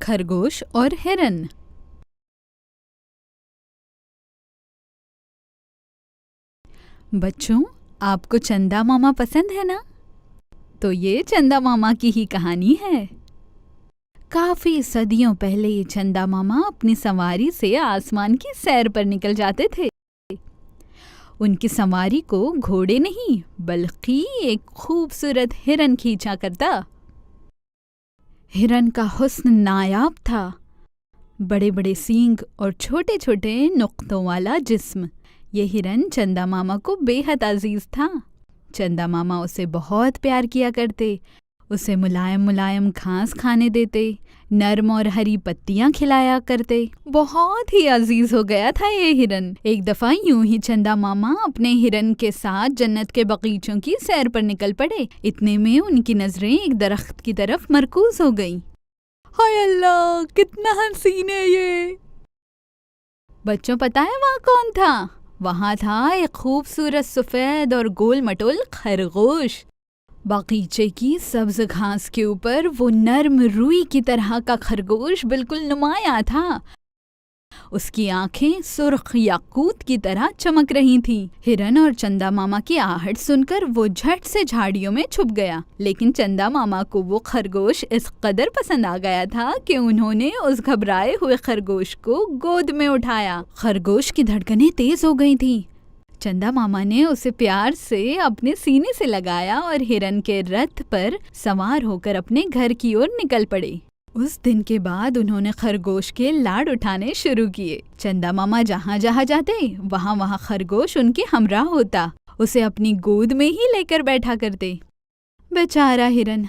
खरगोश और हिरन। बच्चों, आपको चंदा मामा पसंद है ना? तो ये चंदा मामा की ही कहानी है। काफी सदियों पहले ये चंदा मामा अपनी सवारी से आसमान की सैर पर निकल जाते थे। उनकी सवारी को घोड़े नहीं बल्कि एक खूबसूरत हिरन खींचा करता। हिरन का हुस्न नायाब था, बड़े बड़े सींग और छोटे छोटे नुक्तों वाला जिस्म। ये हिरन चंदा मामा को बेहद अजीज था। चंदा मामा उसे बहुत प्यार किया करते, उसे मुलायम मुलायम घास खाने देते, नर्म और हरी पत्तियां खिलाया करते। बहुत ही अजीज हो गया था ये हिरन। एक दफा यूं ही चंदा मामा अपने हिरन के साथ जन्नत के बगीचों की सैर पर निकल पड़े। इतने में उनकी नजरें एक दरख्त की तरफ मरकूज हो गईं। हाय अल्लाह, कितना हसीन है ये। बच्चों, पता है वहाँ कौन था? वहाँ था एक खूबसूरत सफेद और गोल मटोल खरगोश। बगीचे की सब्ज घास के ऊपर वो नर्म रुई की तरह का खरगोश बिल्कुल नुमाया था। उसकी आंखें सुर्ख याकूत की तरह चमक रही थीं। हिरन और चंदा मामा की आहट सुनकर वो झट से झाड़ियों में छुप गया। लेकिन चंदा मामा को वो खरगोश इस कदर पसंद आ गया था कि उन्होंने उस घबराए हुए खरगोश को गोद में उठाया। खरगोश की धड़कनें तेज हो गई थीं। चंदा मामा ने उसे प्यार से अपने सीने से लगाया और हिरन के रथ पर सवार होकर अपने घर की ओर निकल पड़े। उस दिन के बाद उन्होंने खरगोश के लाड उठाने शुरू किए। चंदा मामा जहाँ जहाँ जाते वहाँ वहाँ खरगोश उनके हमराह होता, उसे अपनी गोद में ही लेकर बैठा करते। बेचारा हिरन,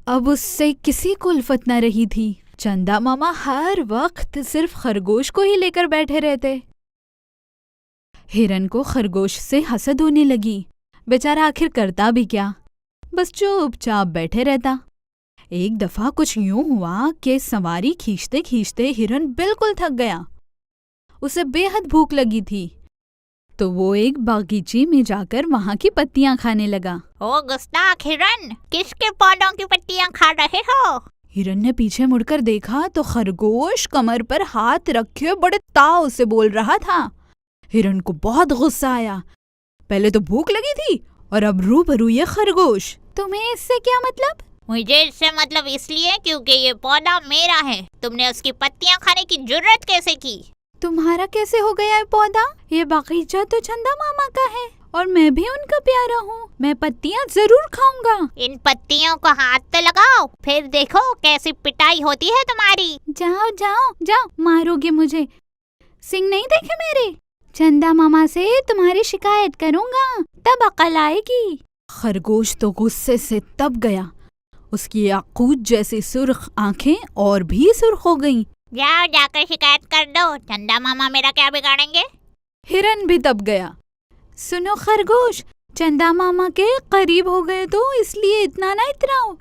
अब उससे किसी को उल्फत न रही थी। चंदा मामा हर वक्त सिर्फ खरगोश को ही लेकर बैठे रहते। हिरन को खरगोश से हसद होने लगी। बेचारा आखिर करता भी क्या, बस चुपचाप बैठे रहता। एक दफा कुछ यूं हुआ कि सवारी खींचते खींचते हिरन बिल्कुल थक गया। उसे बेहद भूख लगी थी, तो वो एक बागीचे में जाकर वहाँ की पत्तियां खाने लगा। ओ गुस्ताख हिरन, किसके पौधों की पत्तियां खा रहे हो? हिरन ने पीछे मुड़कर देखा तो खरगोश कमर पर हाथ रखे बड़े ताव से बोल रहा था। हिरन को बहुत गुस्सा आया। पहले तो भूख लगी थी और अब रूबरू ये खरगोश। तुम्हें इससे क्या मतलब? मुझे इससे मतलब इसलिए क्योंकि ये पौधा मेरा है। तुमने उसकी पत्तियां खाने की जुर्रत कैसे की? तुम्हारा कैसे हो गया है पौधा? ये बगीचा तो चंदा मामा का है और मैं भी उनका प्यारा हूँ। मैं पत्तियां जरूर खाऊंगा। इन पत्तियों को हाथ तो लगाओ, फिर देखो कैसी पिटाई होती है तुम्हारी। जाओ जाओ जाओ, मारोगे मुझे? सिंह नहीं देखे मेरे? चंदा मामा से तुम्हारी शिकायत करूंगा, तब अकल आएगी। खरगोश तो गुस्से से तब गया। उसकी याकूत जैसी सुर्ख आंखें और भी सुर्ख हो गईं। जाओ जाकर शिकायत कर दो, चंदा मामा मेरा क्या बिगाड़ेंगे? हिरन भी तब गया। सुनो खरगोश, चंदा मामा के करीब हो गए तो इसलिए इतना ना इतराओ।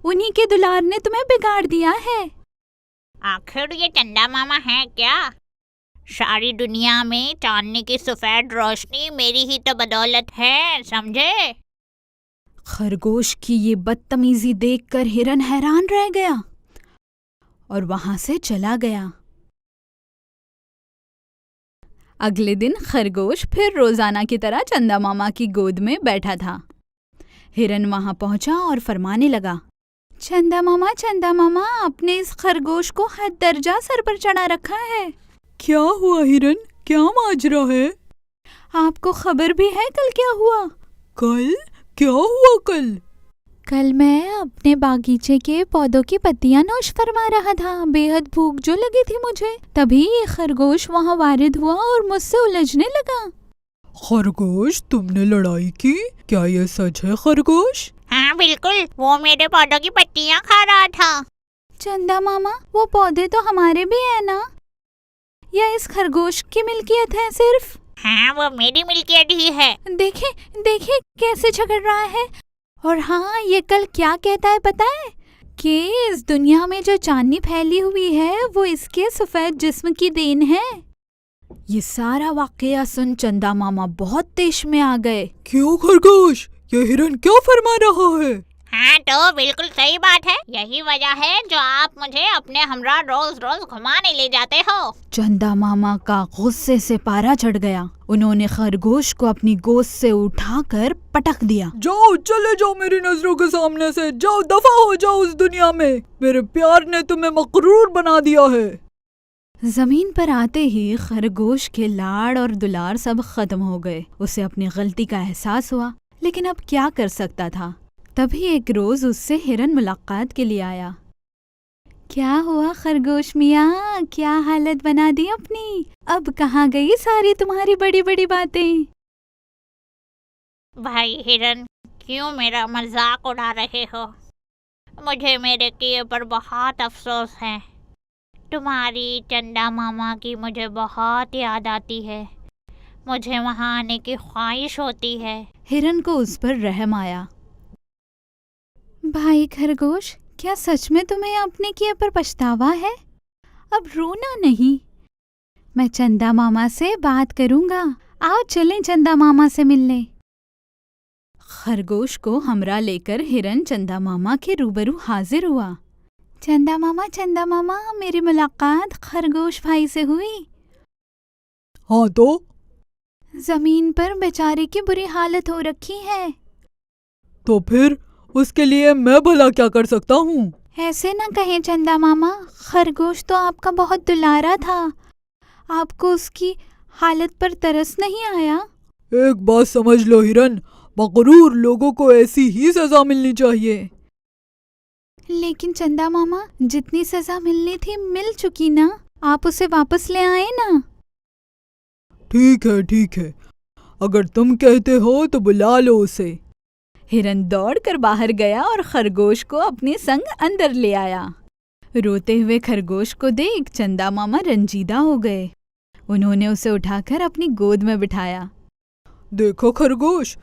उन्हीं के दुलार ने तुम्हें बिगाड़ दिया है। आखिर ये चंदा मामा है क्या? सारी दुनिया में चांदनी की सफेद रोशनी मेरी ही तो बदौलत है, समझे? खरगोश की ये बदतमीजी देखकर हिरन हैरान रह गया और वहां से चला गया। अगले दिन खरगोश फिर रोजाना की तरह चंदा मामा की गोद में बैठा था। हिरन वहां पहुंचा और फरमाने लगा, चंदा मामा, आपने इस खरगोश को हद दर्जा सर पर चढ़ा रखा है। क्या हुआ हिरन, क्या माजरा है? आपको खबर भी है कल क्या हुआ? कल? क्या हुआ कल? कल मैं अपने बागीचे के पौधों की पत्तियां नोश फरमा रहा था। बेहद भूख जो लगी थी मुझे, तभी ये खरगोश वहाँ वारिद हुआ और मुझसे उलझने लगा। खरगोश, तुमने लड़ाई की? क्या ये सच है खरगोश? हाँ बिल्कुल, वो मेरे पौधों की पत्तियां खा रहा था। चंदा मामा, वो पौधे तो हमारे भी है ना, या इस खरगोश की मिल्कियत है सिर्फ? हाँ, वो मेरी मिल्कियत ही है। देखे कैसे झगड़ रहा है। और हाँ, ये कल क्या कहता है पता है? कि इस दुनिया में जो चांदनी फैली हुई है वो इसके सफेद जिस्म की देन है। ये सारा वाकया सुन चंदा मामा बहुत तेश में आ गए। क्यों खरगोश, ये हिरन क्या फरमा रहा है? हाँ तो बिल्कुल सही बात है। यही वजह है जो आप मुझे अपने हमरा रोज रोज घुमाने ले जाते हो। चंदा मामा का गुस्से से पारा चढ़ गया। उन्होंने खरगोश को अपनी गोद से उठाकर पटक दिया। जाओ, चले जाओ मेरी नजरों के सामने से, जाओ, दफा हो जाओ उस दुनिया में। मेरे प्यार ने तुम्हें मकरूर बना दिया है। जमीन पर आते ही खरगोश के लाड़ और दुलार सब खत्म हो गए। उसे अपनी गलती का एहसास हुआ, लेकिन अब क्या कर सकता था। तभी एक रोज उससे हिरन मुलाकात के लिए आया। क्या हुआ खरगोश मियाँ, क्या हालत बना दी अपनी? अब कहाँ गई सारी तुम्हारी बड़ी बड़ी बातें? भाई हिरन, क्यों मेरा मजाक उड़ा रहे हो? मुझे मेरे किए पर बहुत अफसोस है। तुम्हारी चंदा मामा की मुझे बहुत याद आती है। मुझे वहाँ आने की ख्वाहिश होती है। हिरन को उस पर रहम आया। भाई खरगोश, क्या सच में तुम्हें अपने किए पर पछतावा है? अब रोना नहीं, मैं चंदा मामा से बात करूंगा। आओ चलें चंदा मामा से मिलने। खरगोश को हमरा लेकर हिरन चंदा मामा के रूबरू हाजिर हुआ। चंदा मामा, मेरी मुलाकात खरगोश भाई से हुई। हाँ तो? जमीन पर बेचारे की बुरी हालत हो रखी है। तो फिर उसके लिए मैं भला क्या कर सकता हूँ? ऐसे न कहें चंदा मामा, खरगोश तो आपका बहुत दुलारा था। आपको उसकी हालत पर तरस नहीं आया? एक बात समझ लो हिरन, मकरूर लोगों को ऐसी ही सजा मिलनी चाहिए। लेकिन चंदा मामा, जितनी सजा मिलनी थी मिल चुकी ना। आप उसे वापस ले आए ना। ठीक है, अगर तुम कहते हो तो बुला लो उसे। हिरन दौड़कर बाहर गया और खरगोश को अपने संग अंदर ले आया। रोते हुए खरगोश को देख चंदा मामा रंजीदा हो गए। उन्होंने उसे उठाकर अपनी गोद में बिठाया। देखो खरगोश,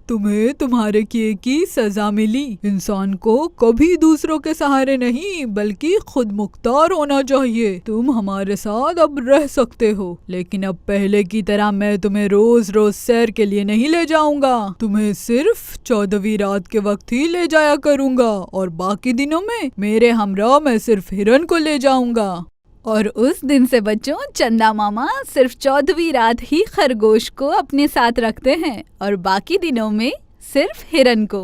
तुम्हें तुम्हारे किए की सजा मिली। इंसान को कभी दूसरों के सहारे नहीं बल्कि खुद मुख्तार होना चाहिए। तुम हमारे साथ अब रह सकते हो, लेकिन अब पहले की तरह मैं तुम्हें रोज रोज सैर के लिए नहीं ले जाऊंगा। तुम्हें सिर्फ 14वीं रात के वक्त ही ले जाया करूंगा और बाकी दिनों में मेरे हमरा मैं सिर्फ हिरन को ले जाऊंगा। और उस दिन से बच्चों, चंदा मामा सिर्फ 14वीं रात ही खरगोश को अपने साथ रखते हैं और बाकी दिनों में सिर्फ हिरन को।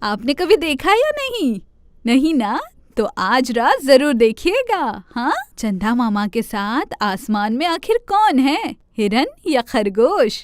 आपने कभी देखा या नहीं? नहीं ना? तो आज रात जरूर देखिएगा। हाँ, चंदा मामा के साथ आसमान में आखिर कौन है, हिरन या खरगोश?